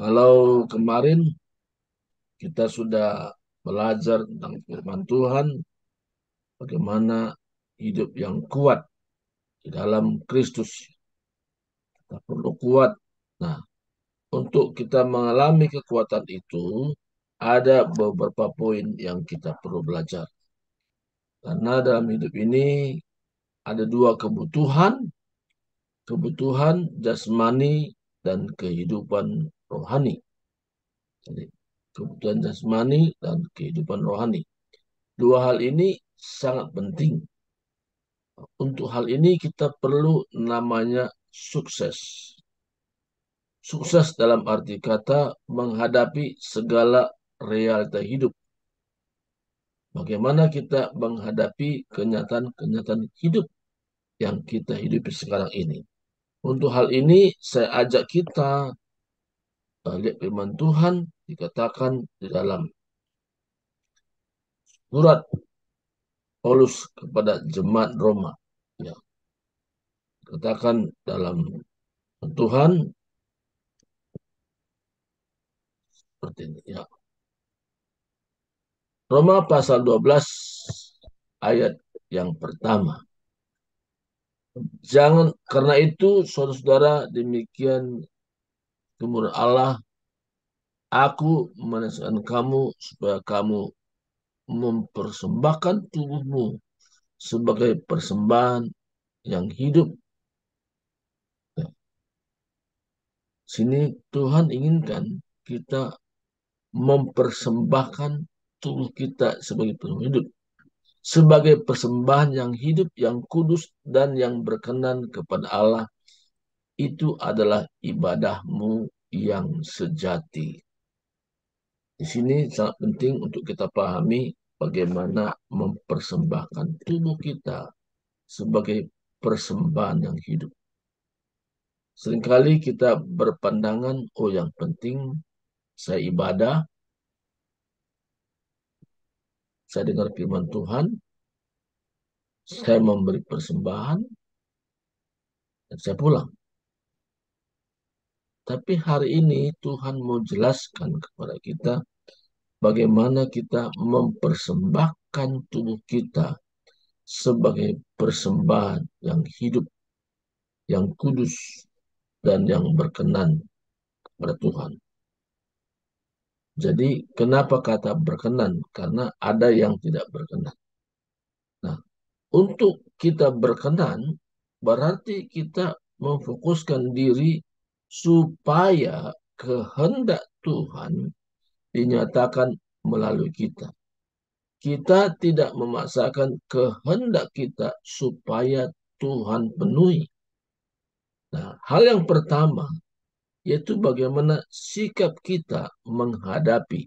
Kalau kemarin kita sudah belajar tentang firman Tuhan, bagaimana hidup yang kuat di dalam Kristus. Kita perlu kuat. Nah, untuk kita mengalami kekuatan itu, ada beberapa poin yang kita perlu belajar. Karena dalam hidup ini ada dua kebutuhan, kebutuhan jasmani dan kehidupan rohani. Jadi, kebutuhan jasmani dan kehidupan rohani. Dua hal ini sangat penting. Untuk hal ini kita perlu namanya sukses. Sukses dalam arti kata menghadapi segala realita hidup. Bagaimana kita menghadapi kenyataan-kenyataan hidup yang kita hidupi sekarang ini. Untuk hal ini saya ajak kita lihat firman Tuhan dikatakan di dalam surat Paulus kepada jemaat Roma. Ya, katakan dalam Tuhan seperti ini. Ya. Roma pasal 12 ayat yang pertama. Jangan karena itu saudara-saudara demikian kemuliaan Allah, aku menasihatkan kamu supaya kamu mempersembahkan tubuhmu sebagai persembahan yang hidup. Ya, sini Tuhan inginkan kita mempersembahkan tubuh kita sebagai persembahan hidup. Sebagai persembahan yang hidup, yang kudus, dan yang berkenan kepada Allah. Itu adalah ibadahmu yang sejati. Di sini sangat penting untuk kita pahami bagaimana mempersembahkan tubuh kita sebagai persembahan yang hidup. Seringkali kita berpandangan, oh yang penting saya ibadah, saya dengar firman Tuhan, saya memberi persembahan, dan saya pulang. Tapi hari ini Tuhan mau jelaskan kepada kita bagaimana kita mempersembahkan tubuh kita sebagai persembahan yang hidup, yang kudus, dan yang berkenan kepada Tuhan. Jadi kenapa kata berkenan? Karena ada yang tidak berkenan. Nah, untuk kita berkenan, berarti kita memfokuskan diri supaya kehendak Tuhan dinyatakan melalui kita. Kita tidak memaksakan kehendak kita supaya Tuhan penuhi. Nah, hal yang pertama yaitu bagaimana sikap kita menghadapi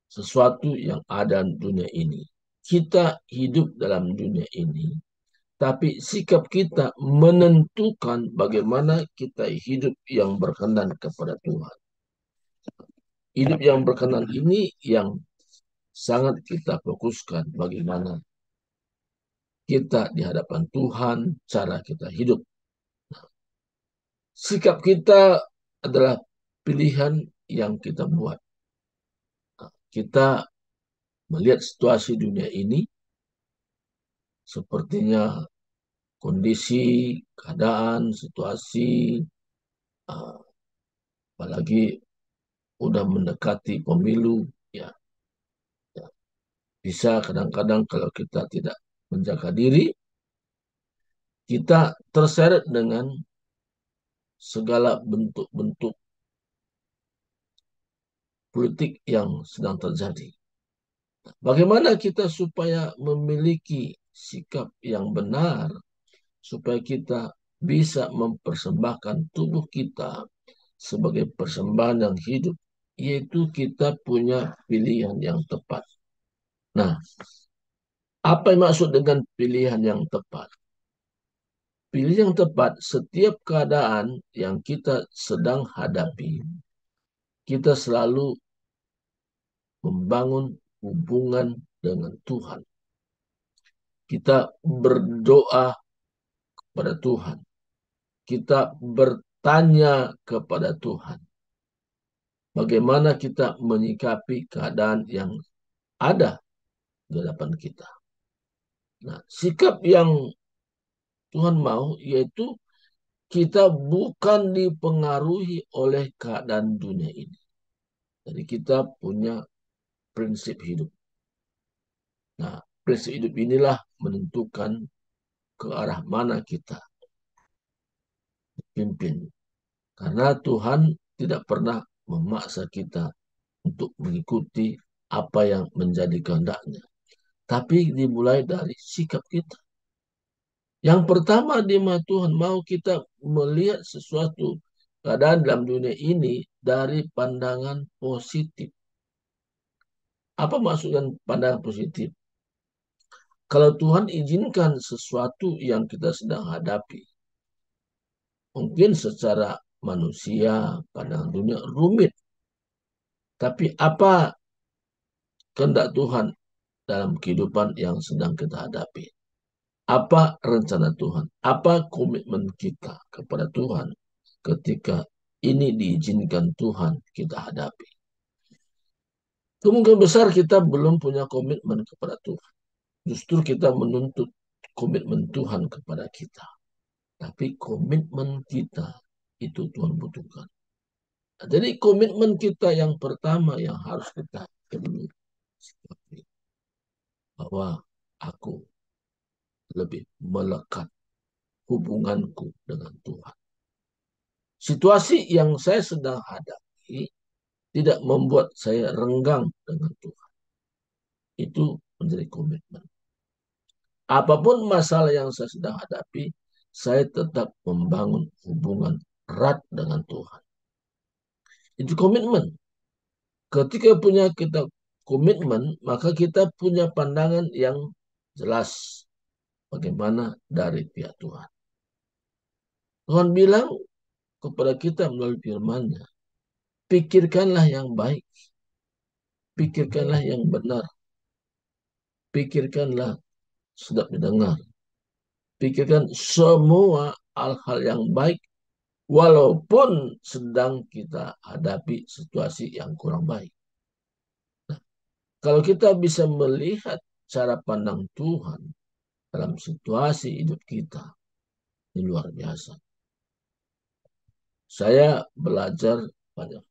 sesuatu yang ada di dunia ini. Kita hidup dalam dunia ini, tapi sikap kita menentukan bagaimana kita hidup yang berkenan kepada Tuhan. Hidup yang berkenan ini yang sangat kita fokuskan bagaimana kita di hadapan Tuhan, cara kita hidup. Sikap kita adalah pilihan yang kita buat. Kita melihat situasi dunia ini, sepertinya kondisi, keadaan, situasi, uh, apalagi udah mendekati pemilu, ya, ya. Bisa kadang-kadang kalau kita tidak menjaga diri, kita terseret dengan segala bentuk-bentuk politik yang sedang terjadi. Bagaimana kita supaya memiliki sikap yang benar, supaya kita bisa mempersembahkan tubuh kita sebagai persembahan yang hidup, yaitu kita punya pilihan yang tepat. Nah, apa yang maksud dengan pilihan yang tepat? Pilihan yang tepat setiap keadaan yang kita sedang hadapi, kita selalu membangun hubungan dengan Tuhan. Kita berdoa kepada Tuhan. Kita bertanya kepada Tuhan. bagaimana kita menyikapi keadaan yang ada di hadapan kita. Nah, sikap yang Tuhan mau yaitu kita bukan dipengaruhi oleh keadaan dunia ini. Jadi kita punya prinsip hidup. Nah, prinsip hidup inilah menentukan ke arah mana kita pimpin. Karena Tuhan tidak pernah memaksa kita untuk mengikuti apa yang menjadi kehendaknya. Tapi dimulai dari sikap kita. Yang pertama di mana Tuhan mau kita melihat sesuatu keadaan dalam dunia ini dari pandangan positif. Apa maksudnya pandangan positif? Kalau Tuhan izinkan sesuatu yang kita sedang hadapi, mungkin secara manusia, pandangan dunia rumit. Tapi apa kehendak Tuhan dalam kehidupan yang sedang kita hadapi? Apa rencana Tuhan? Apa komitmen kita kepada Tuhan ketika ini diizinkan Tuhan kita hadapi? Kemungkinan besar kita belum punya komitmen kepada Tuhan. Justru kita menuntut komitmen Tuhan kepada kita. Tapi komitmen kita itu Tuhan butuhkan. Jadi komitmen kita yang pertama yang harus kita penuhi bahwa aku lebih melekat hubunganku dengan Tuhan. Situasi yang saya sedang hadapi tidak membuat saya renggang dengan Tuhan. Itu menjadi komitmen. Apapun masalah yang saya sedang hadapi, saya tetap membangun hubungan erat dengan Tuhan. Itu komitmen. Ketika punya kita komitmen, maka kita punya pandangan yang jelas bagaimana dari pihak Tuhan. Tuhan bilang kepada kita melalui firman-Nya, pikirkanlah yang baik, pikirkanlah yang benar, pikirkanlah sedap didengar, pikirkan semua hal-hal yang baik, walaupun sedang kita hadapi situasi yang kurang baik. Nah, kalau kita bisa melihat cara pandang Tuhan dalam situasi hidup kita, ini luar biasa. Saya belajar banyak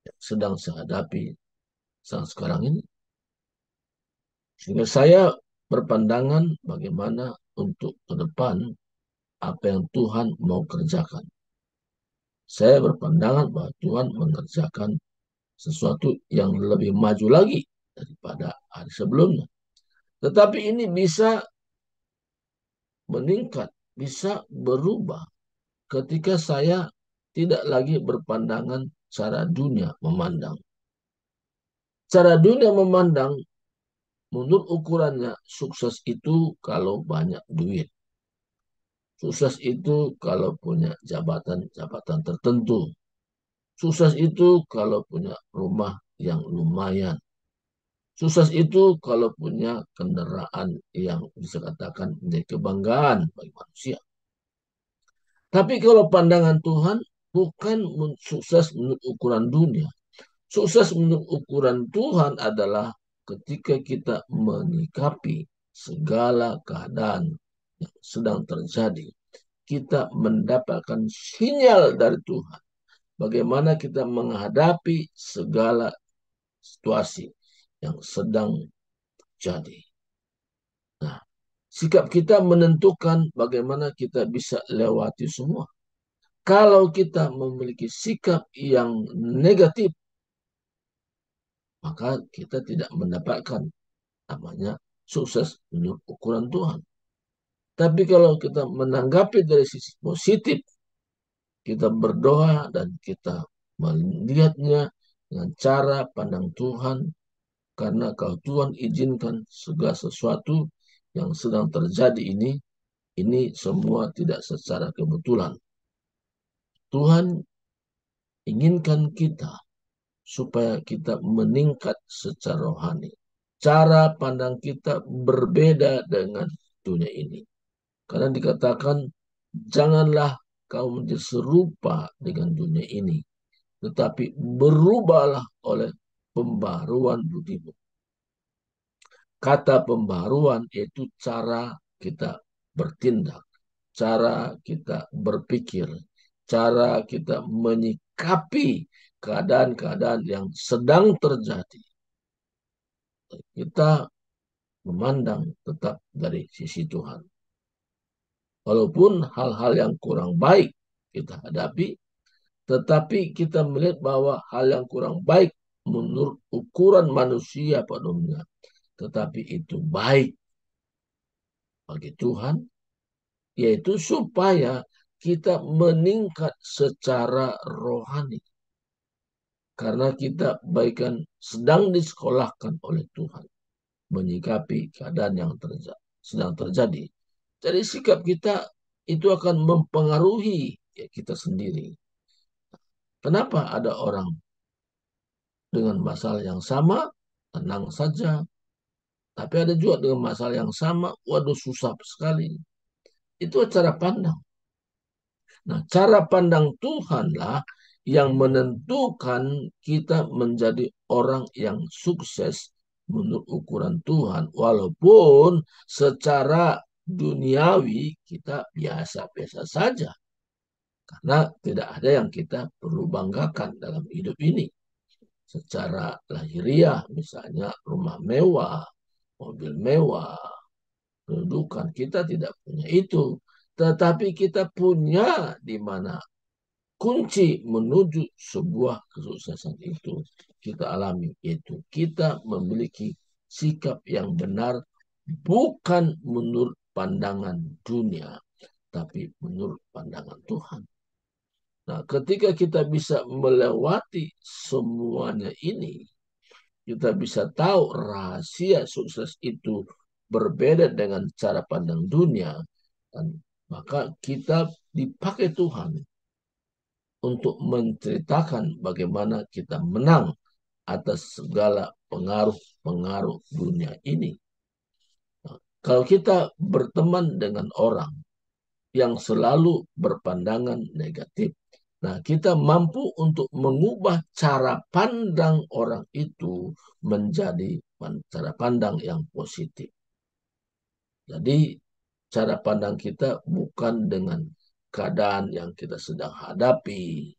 yang sedang saya hadapi saat sekarang ini. Sehingga saya berpandangan bagaimana untuk ke depan apa yang Tuhan mau kerjakan. Saya berpandangan bahwa Tuhan mengerjakan sesuatu yang lebih maju lagi daripada hari sebelumnya. Tetapi ini bisa meningkat, bisa berubah ketika saya tidak lagi berpandangan cara dunia memandang. Cara dunia memandang, menurut ukurannya, sukses itu kalau banyak duit. Sukses itu kalau punya jabatan-jabatan tertentu. Sukses itu kalau punya rumah yang lumayan. Sukses itu kalau punya kendaraan yang bisa katakan menjadi kebanggaan bagi manusia. Tapi kalau pandangan Tuhan bukan sukses menurut ukuran dunia. Sukses menurut ukuran Tuhan adalah ketika kita menyikapi segala keadaan yang sedang terjadi. Kita mendapatkan sinyal dari Tuhan. Bagaimana kita menghadapi segala situasi yang sedang terjadi. Nah, sikap kita menentukan bagaimana kita bisa lewati semua. Kalau kita memiliki sikap yang negatif, maka kita tidak mendapatkan namanya sukses menurut ukuran Tuhan. Tapi kalau kita menanggapi dari sisi positif, kita berdoa dan kita melihatnya dengan cara pandang Tuhan, karena kalau Tuhan izinkan segala sesuatu yang sedang terjadi ini semua tidak secara kebetulan. Tuhan inginkan kita supaya kita meningkat secara rohani. Cara pandang kita berbeda dengan dunia ini. Karena dikatakan, janganlah kau menjadi serupa dengan dunia ini. tetapi berubahlah oleh pembaruan budimu. Kata pembaruan yaitu cara kita bertindak, cara kita berpikir, cara kita menyikapi keadaan-keadaan yang sedang terjadi. Kita memandang tetap dari sisi Tuhan. Walaupun hal-hal yang kurang baik kita hadapi, tetapi kita melihat bahwa hal yang kurang baik menurut ukuran manusia pada umumnya, tetapi itu baik bagi Tuhan, yaitu supaya kita meningkat secara rohani. Karena kita bahkan sedang disekolahkan oleh Tuhan menyikapi keadaan yang sedang terjadi. Jadi sikap kita itu akan mempengaruhi kita sendiri. Kenapa ada orang dengan masalah yang sama, tenang saja. Tapi ada juga dengan masalah yang sama, waduh susah sekali. Itu cara pandang. Nah, cara pandang Tuhanlah yang menentukan kita menjadi orang yang sukses menurut ukuran Tuhan. Walaupun secara duniawi kita biasa-biasa saja. Karena tidak ada yang kita perlu banggakan dalam hidup ini. Secara lahiriah, misalnya rumah mewah, mobil mewah, kedudukan kita tidak punya itu. Tetapi kita punya di mana kunci menuju sebuah kesuksesan itu kita alami, yaitu kita memiliki sikap yang benar bukan menurut pandangan dunia, tapi menurut pandangan Tuhan. Nah, ketika kita bisa melewati semuanya ini, kita bisa tahu rahasia sukses itu berbeda dengan cara pandang dunia, dan maka kita dipakai Tuhan untuk menceritakan bagaimana kita menang atas segala pengaruh-pengaruh dunia ini. Nah, kalau kita berteman dengan orang yang selalu berpandangan negatif, nah, kita mampu untuk mengubah cara pandang orang itu menjadi cara pandang yang positif. Jadi, cara pandang kita bukan dengan keadaan yang kita sedang hadapi,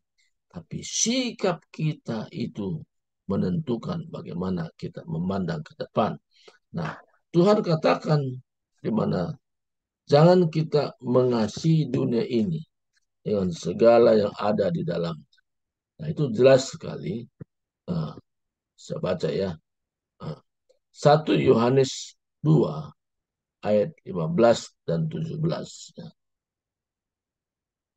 tapi sikap kita itu menentukan bagaimana kita memandang ke depan. Nah, Tuhan katakan di mana jangan kita mengasihi dunia ini dengan segala yang ada di dalam. Nah, itu jelas sekali. Saya baca ya. 1 Yohanes 2 ayat 15 dan 17.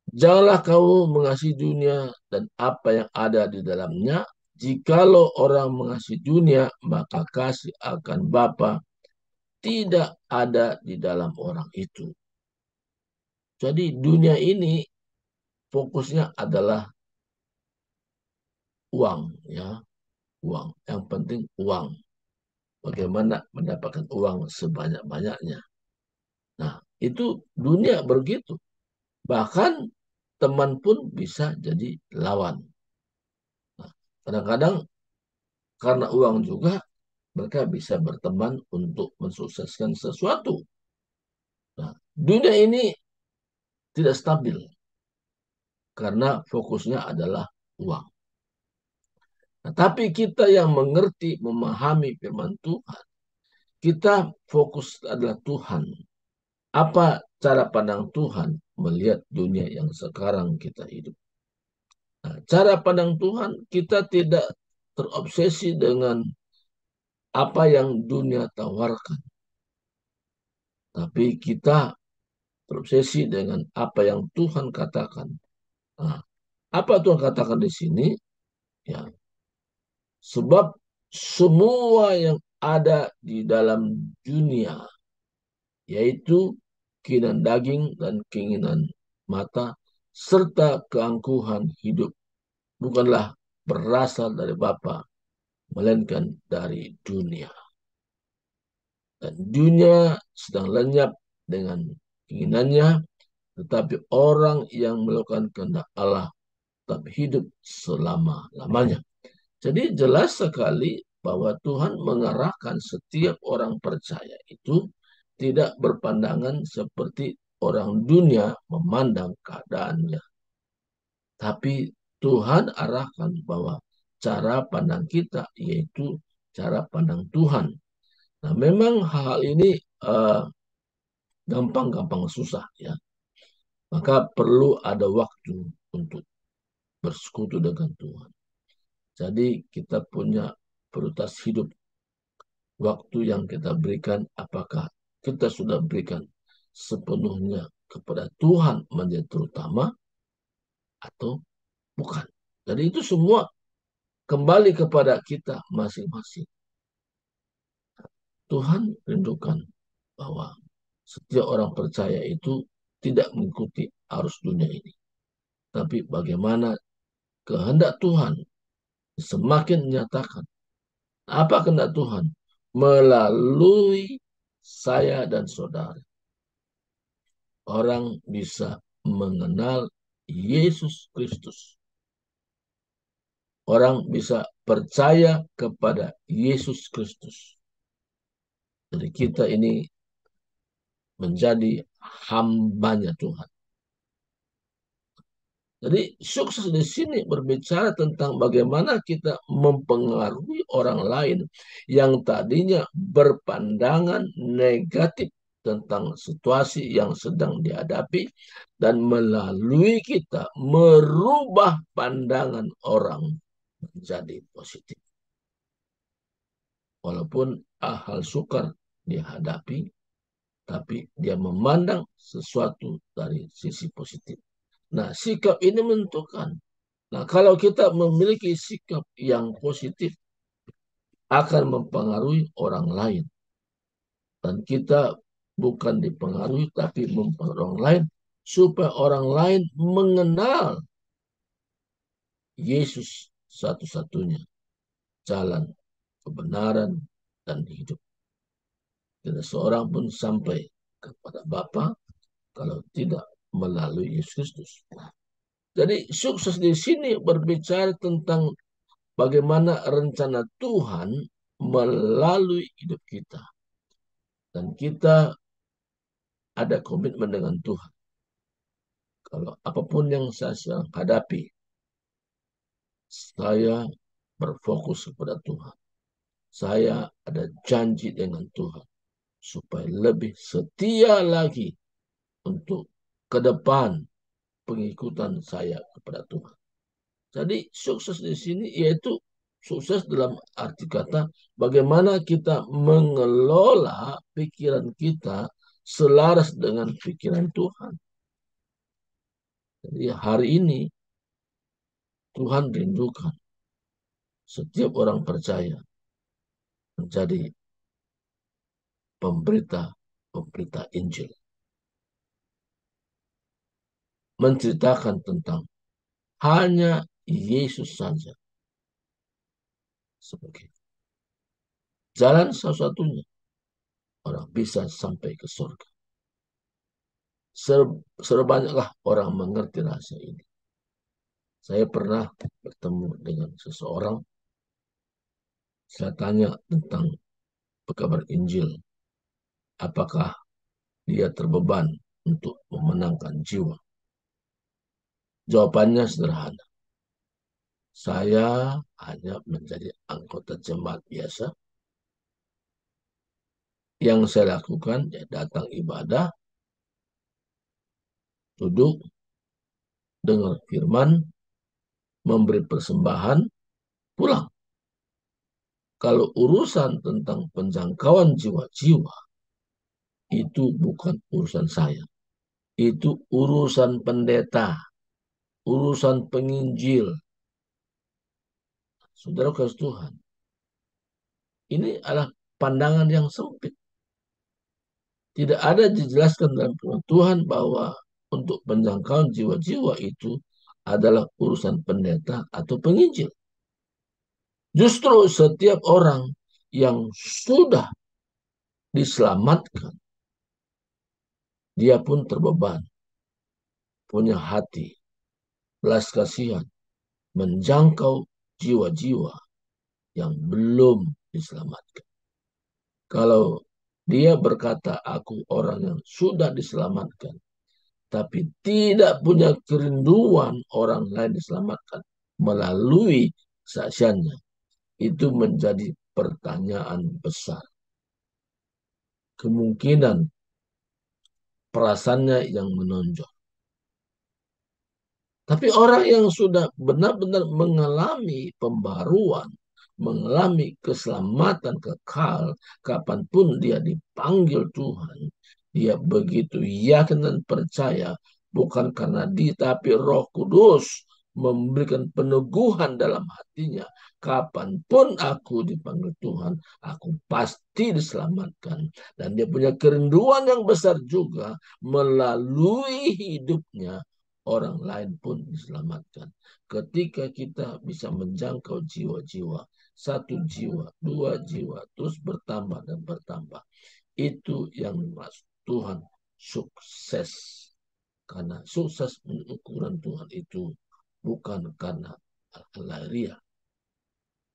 Janganlah kamu mengasihi dunia dan apa yang ada di dalamnya. Jikalau orang mengasihi dunia, maka kasih akan Bapa tidak ada di dalam orang itu. Jadi dunia ini fokusnya adalah uang, ya, uang. Yang penting uang. Bagaimana mendapatkan uang sebanyak-banyaknya. Nah, itu dunia begitu. Bahkan teman pun bisa jadi lawan. Nah, kadang-kadang karena uang juga mereka bisa berteman untuk mensukseskan sesuatu. Nah, dunia ini tidak stabil karena fokusnya adalah uang. Nah, tapi kita yang mengerti, memahami firman Tuhan, kita fokus adalah Tuhan. Apa cara pandang Tuhan melihat dunia yang sekarang kita hidup? Nah, cara pandang Tuhan, kita tidak terobsesi dengan apa yang dunia tawarkan. Tapi kita terobsesi dengan apa yang Tuhan katakan. Nah, apa Tuhan katakan di sini? Ya, sebab semua yang ada di dalam dunia, yaitu keinginan daging dan keinginan mata, serta keangkuhan hidup, bukanlah berasal dari Bapa, melainkan dari dunia. Dan dunia sedang lenyap dengan keinginannya, tetapi orang yang melakukan kehendak Allah tetap hidup selama-lamanya. Jadi jelas sekali bahwa Tuhan mengarahkan setiap orang percaya itu tidak berpandangan seperti orang dunia memandang keadaannya. Tapi Tuhan arahkan bahwa cara pandang kita yaitu cara pandang Tuhan. Nah, memang hal ini gampang-gampang susah ya. Maka perlu ada waktu untuk bersekutu dengan Tuhan. Jadi kita punya prioritas hidup. Waktu yang kita berikan, apakah kita sudah berikan sepenuhnya kepada Tuhan menjadi terutama atau bukan. Jadi itu semua kembali kepada kita masing-masing. Tuhan rindukan bahwa setiap orang percaya itu tidak mengikuti arus dunia ini. Tapi bagaimana kehendak Tuhan semakin menyatakan. Apa kehendak Tuhan? Melalui saya dan saudara. Orang bisa mengenal Yesus Kristus. Orang bisa percaya kepada Yesus Kristus. Jadi kita ini menjadi hambanya Tuhan. Jadi sukses di sini berbicara tentang bagaimana kita mempengaruhi orang lain yang tadinya berpandangan negatif tentang situasi yang sedang dihadapi dan melalui kita merubah pandangan orang menjadi positif. Walaupun hal sukar dihadapi, tapi dia memandang sesuatu dari sisi positif. Nah, sikap ini menentukan. Nah, kalau kita memiliki sikap yang positif, akan mempengaruhi orang lain. Dan kita bukan dipengaruhi, tapi mempengaruhi orang lain, supaya orang lain mengenal Yesus satu-satunya jalan, kebenaran, dan hidup. Tidak seorang pun sampai kepada Bapa kalau tidak melalui Yesus Kristus. Jadi sukses di sini berbicara tentang bagaimana rencana Tuhan melalui hidup kita. Dan kita ada komitmen dengan Tuhan. Kalau apapun yang saya hadapi, saya berfokus kepada Tuhan. Saya ada janji dengan Tuhan. Supaya lebih setia lagi untuk ke depan pengikutan saya kepada Tuhan. Jadi sukses di sini yaitu sukses dalam arti kata bagaimana kita mengelola pikiran kita selaras dengan pikiran Tuhan. Jadi hari ini Tuhan rindukan setiap orang percaya menjadi pemberita Injil. Menceritakan tentang hanya Yesus saja sebagai jalan satu-satunya orang bisa sampai ke surga. Sebanyaklah orang mengerti rahasia ini. Saya pernah bertemu dengan seseorang. Saya tanya tentang pekabar Injil. Apakah dia terbeban untuk memenangkan jiwa? Jawabannya sederhana. Saya hanya menjadi anggota jemaat biasa. Yang saya lakukan ya datang ibadah, duduk, dengar firman, memberi persembahan, pulang. Kalau urusan tentang penjangkauan jiwa-jiwa, itu bukan urusan saya. Itu urusan pendeta, urusan penginjil. Saudara kasih Tuhan, ini adalah pandangan yang sempit. Tidak ada dijelaskan dalam firman Tuhan bahwa untuk penjangkauan jiwa-jiwa itu adalah urusan pendeta atau penginjil. Justru setiap orang yang sudah diselamatkan, dia pun terbeban, punya hati, belas kasihan, menjangkau jiwa-jiwa yang belum diselamatkan. Kalau dia berkata, aku orang yang sudah diselamatkan, tapi tidak punya kerinduan orang lain diselamatkan melalui kesaksiannya, itu menjadi pertanyaan besar. Kemungkinan perasaannya yang menonjol. Tapi orang yang sudah benar-benar mengalami pembaruan, mengalami keselamatan kekal, kapanpun dia dipanggil Tuhan, dia begitu yakin dan percaya, bukan karena dia, tapi Roh Kudus memberikan peneguhan dalam hatinya. Kapanpun aku dipanggil Tuhan, aku pasti diselamatkan. Dan dia punya kerinduan yang besar juga melalui hidupnya orang lain pun diselamatkan. Ketika kita bisa menjangkau jiwa-jiwa, satu jiwa, dua jiwa, terus bertambah dan bertambah. Itu yang dimaksud Tuhan sukses. Karena sukses ukuran Tuhan itu bukan karena lahiriah.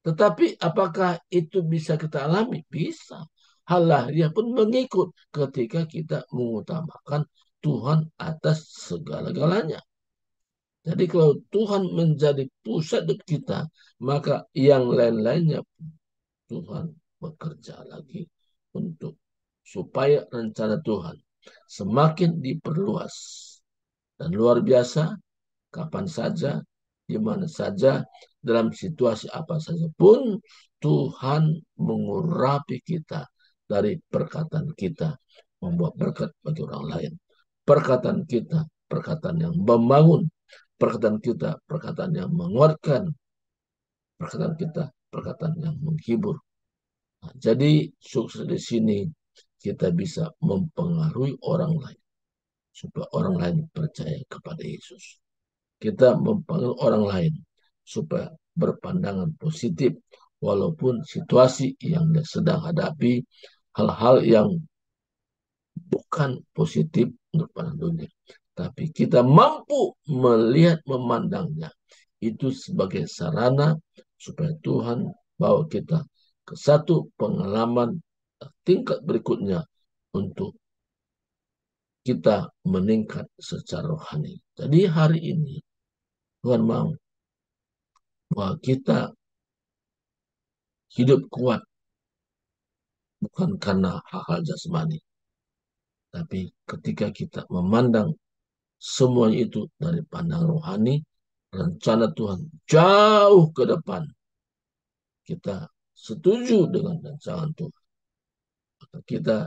Tetapi apakah itu bisa kita alami? Bisa. Hal lahiriah pun mengikut ketika kita mengutamakan Tuhan atas segala-galanya. Jadi kalau Tuhan menjadi pusat hidup kita, maka yang lain-lainnya Tuhan bekerja lagi untuk supaya rencana Tuhan semakin diperluas. Dan luar biasa, kapan saja, di mana saja, dalam situasi apa saja pun, Tuhan mengurapi kita dari perkataan kita, membuat berkat bagi orang lain. Perkataan kita, perkataan yang membangun, perkataan kita, perkataan yang menguatkan, perkataan kita, perkataan yang menghibur. Nah, jadi sukses di sini kita bisa mempengaruhi orang lain supaya orang lain percaya kepada Yesus. Kita mempengaruhi orang lain supaya berpandangan positif walaupun situasi yang dia sedang hadapi hal-hal yang bukan positif untuk pandang dunia. Tapi kita mampu melihat, memandangnya. Itu sebagai sarana supaya Tuhan bawa kita ke satu pengalaman tingkat berikutnya untuk kita meningkat secara rohani. Jadi hari ini Tuhan mau bahwa kita hidup kuat bukan karena hal-hal jasmani. Tapi ketika kita memandang semuanya itu dari pandang rohani, rencana Tuhan jauh ke depan. Kita setuju dengan rancangan Tuhan. Maka kita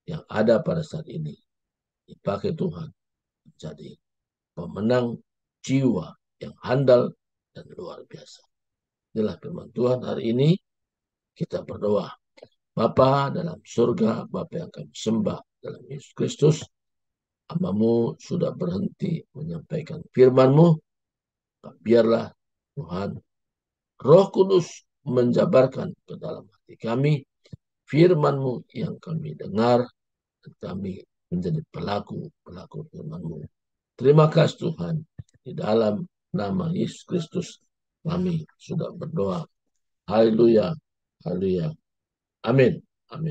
yang ada pada saat ini dipakai Tuhan menjadi pemenang jiwa yang handal dan luar biasa. Inilah firman Tuhan hari ini. Kita berdoa. Bapa dalam surga, Bapa yang kami sembah dalam Yesus Kristus, hamba-Mu sudah berhenti menyampaikan firman-Mu. Biarlah Tuhan Roh Kudus menjabarkan ke dalam hati kami firman-Mu yang kami dengar dan kami menjadi pelaku firman-Mu. Terima kasih Tuhan. Di dalam nama Yesus Kristus kami sudah berdoa. Haleluya. Haleluya. Amin. Amin.